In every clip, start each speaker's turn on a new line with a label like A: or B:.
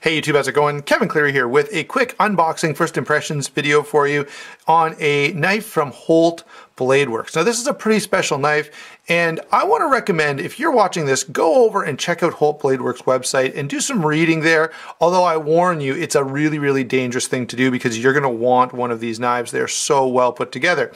A: Hey YouTube, how's it going? Kevin Cleary here with a quick unboxing first impressions video for you on a knife from Holt Bladeworks. Now this is a pretty special knife and I want to recommend, if you're watching this, go over and check out Holt Bladeworks website and do some reading there. Although I warn you, it's a really dangerous thing to do because you're going to want one of these knives. They're so well put together.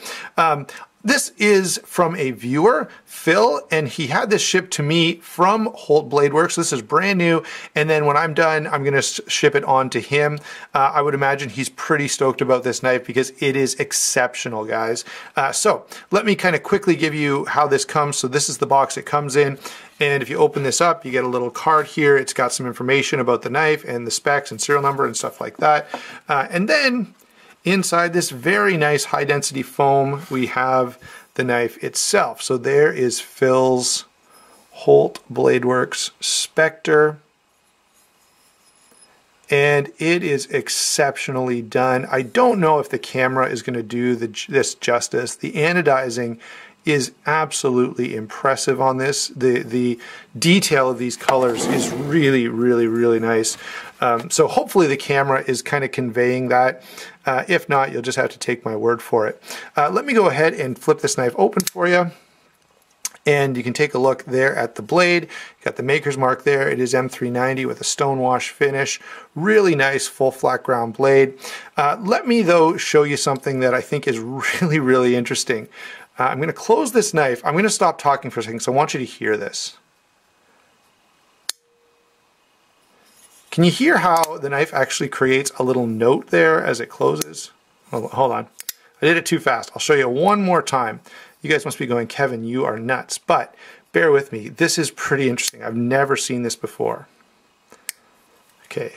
A: This is from a viewer, Phil, and he had this shipped to me from Holt Bladeworks. This is brand new, and then when I'm done, I'm going to ship it on to him. I would imagine he's pretty stoked about this knife because it is exceptional, guys. So let me kind of quickly give you how this comes. So this is the box it comes in, and if you open this up, you get a little card here. It's got some information about the knife and the specs and serial number and stuff like that. And then inside this very nice high density foam, we have the knife itself. So there is Phil's Holt Bladeworks Spector, and it is exceptionally done. I don't know if the camera is going to do this justice. The anodizing is absolutely impressive on this. The detail of these colors is really nice. So hopefully the camera is kind of conveying that. If not, you'll just have to take my word for it. Let me go ahead and flip this knife open for you. And you can take a look there at the blade. You got the maker's mark there. It is M390 with a stonewash finish. Really nice full flat ground blade. Let me though show you something that I think is really interesting. I'm going to close this knife. I'm going to stop talking for a second, so I want you to hear this. Can you hear how the knife actually creates a little note there as it closes? Hold on. I did it too fast. I'll show you one more time. You guys must be going, Kevin, you are nuts. But bear with me. This is pretty interesting. I've never seen this before. Okay.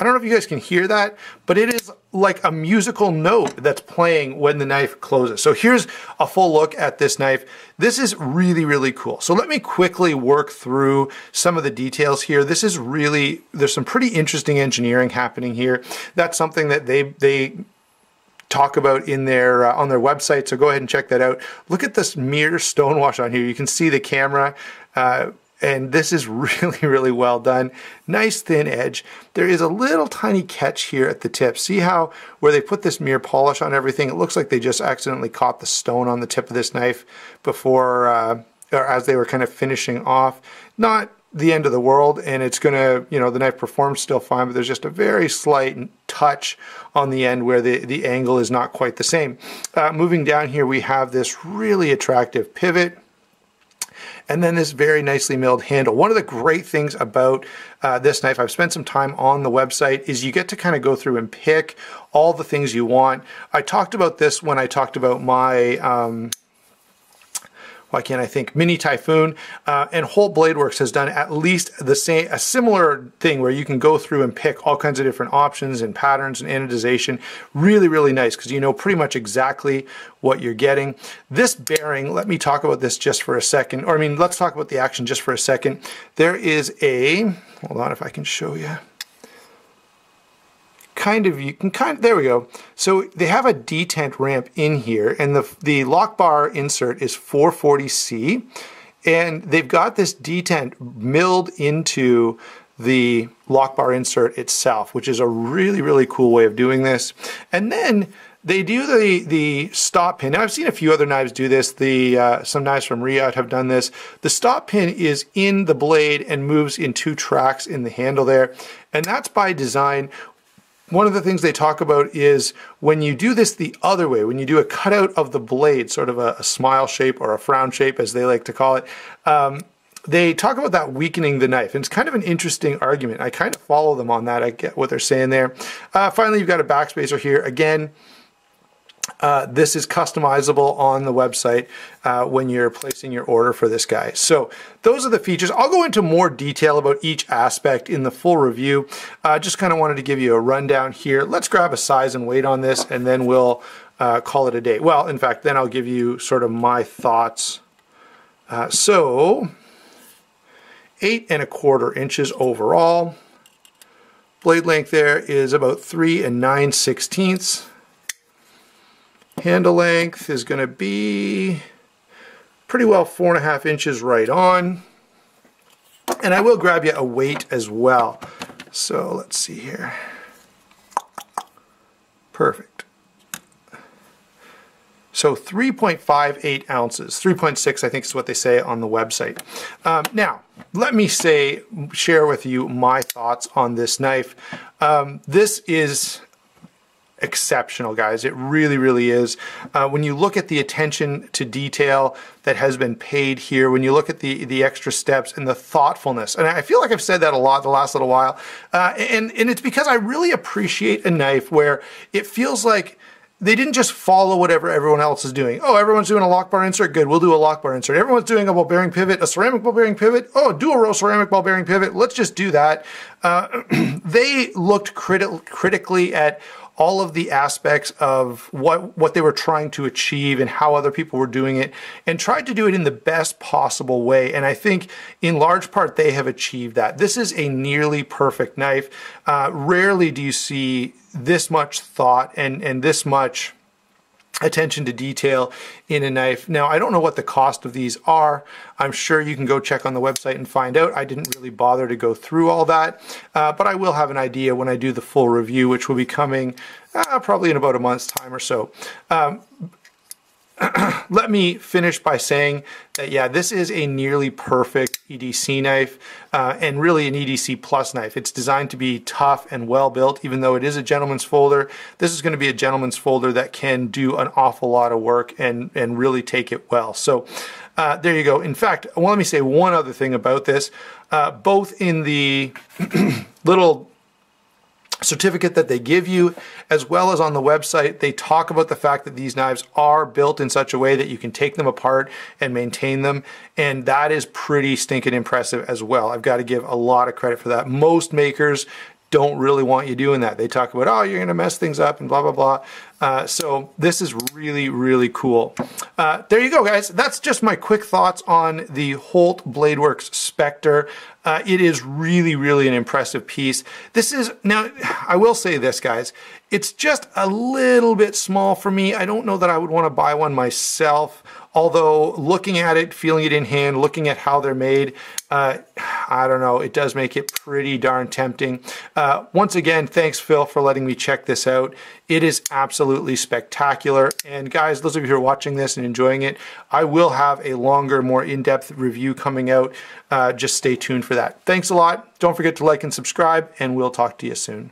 A: I don't know if you guys can hear that, but it is like a musical note that's playing when the knife closes. So here's a full look at this knife. This is really cool. So let me quickly work through some of the details here. This is there's some pretty interesting engineering happening here. That's something that they talk about in their on their website, so go ahead and check that out. Look at this mirror stonewash on here. You can see the camera. And this is really well done. Nice thin edge. There is a little tiny catch here at the tip. See how where they put this mirror polish on everything, it looks like they just accidentally caught the stone on the tip of this knife before, or as they were kind of finishing off. Not the end of the world, and it's gonna, you know, the knife performs still fine, but there's just a very slight touch on the end where the angle is not quite the same. Moving down here, we have this really attractive pivot. And then this very nicely milled handle. One of the great things about this knife, I've spent some time on the website, is you get to kind of go through and pick all the things you want. I talked about this when I talked about my why can't I think, Mini Typhoon, and Holt Bladeworks has done at least a similar thing where you can go through and pick all kinds of different options and patterns and anodization. Really nice because you know pretty much exactly what you're getting. This bearing, let me talk about this just for a second, or I mean, let's talk about the action just for a second. There is hold on if I can show you. There we go. So they have a detent ramp in here, and the lock bar insert is 440C, and they've got this detent milled into the lock bar insert itself, which is a really cool way of doing this. And then they do the stop pin. Now I've seen a few other knives do this. Some knives from Riyadh have done this. The stop pin is in the blade and moves in 2 tracks in the handle there, and that's by design. One of the things they talk about is when you do this the other way, when you do a cutout of the blade, sort of a smile shape or a frown shape as they like to call it, they talk about that weakening the knife. And it's kind of an interesting argument. I kind of follow them on that. I get what they're saying there. Finally, you've got a backspacer here. Again, this is customizable on the website when you're placing your order for this guy. So those are the features. I'll go into more detail about each aspect in the full review. Just kind of wanted to give you a rundown here. Let's grab a size and weight on this, and then we'll call it a day. Well, in fact, then I'll give you sort of my thoughts. So 8 1/4 inches overall. Blade length there is about 3 9/16. Handle length is going to be pretty well 4.5 inches right on. And I will grab you a weight as well. So let's see here. Perfect. So 3.58 ounces, 3.6 I think is what they say on the website. Now, let me share with you my thoughts on this knife. This is exceptional, guys. It really, really is. When you look at the attention to detail that has been paid here, when you look at the extra steps and the thoughtfulness, and I feel like I've said that a lot the last little while, and it's because I really appreciate a knife where it feels like they didn't just follow whatever everyone else is doing. Oh, everyone's doing a lock bar insert? Good, we'll do a lock bar insert. Everyone's doing a ball bearing pivot, a ceramic ball bearing pivot? Oh, dual row ceramic ball bearing pivot. Let's just do that. They looked critically at all of the aspects of what they were trying to achieve and how other people were doing it, and tried to do it in the best possible way. And I think in large part they have achieved that. This is a nearly perfect knife. Rarely do you see this much thought and this much attention to detail in a knife. Now, I don't know what the cost of these are. I'm sure you can go check on the website and find out. I didn't really bother to go through all that, but I will have an idea when I do the full review, which will be coming probably in about a month's time or so. Let me finish by saying that, yeah, this is a nearly perfect EDC knife, and really an EDC plus knife. It's designed to be tough and well built, even though it is a gentleman's folder. This is going to be a gentleman's folder that can do an awful lot of work and really take it well. So there you go. In fact, well, let me say one other thing about this. Both in the little certificate that they give you, as well as on the website, they talk about the fact that these knives are built in such a way that you can take them apart and maintain them, and that is pretty stinking impressive as well. I've got to give a lot of credit for that. Most makers don't really want you doing that. They talk about, oh, you're going to mess things up and blah, blah, blah. So this is really, really cool. There you go, guys. That's just my quick thoughts on the Holt Bladeworks Spector. It is really, really an impressive piece. This is, now, I will say this, guys. It's just a little bit small for me. I don't know that I would want to buy one myself. Although looking at it, feeling it in hand, looking at how they're made, I don't know, it does make it pretty darn tempting. Once again, thanks Phil for letting me check this out. It is absolutely spectacular. And guys, those of you who are watching this and enjoying it, I will have a longer, more in-depth review coming out. Just stay tuned for that. Thanks a lot. Don't forget to like and subscribe, and we'll talk to you soon.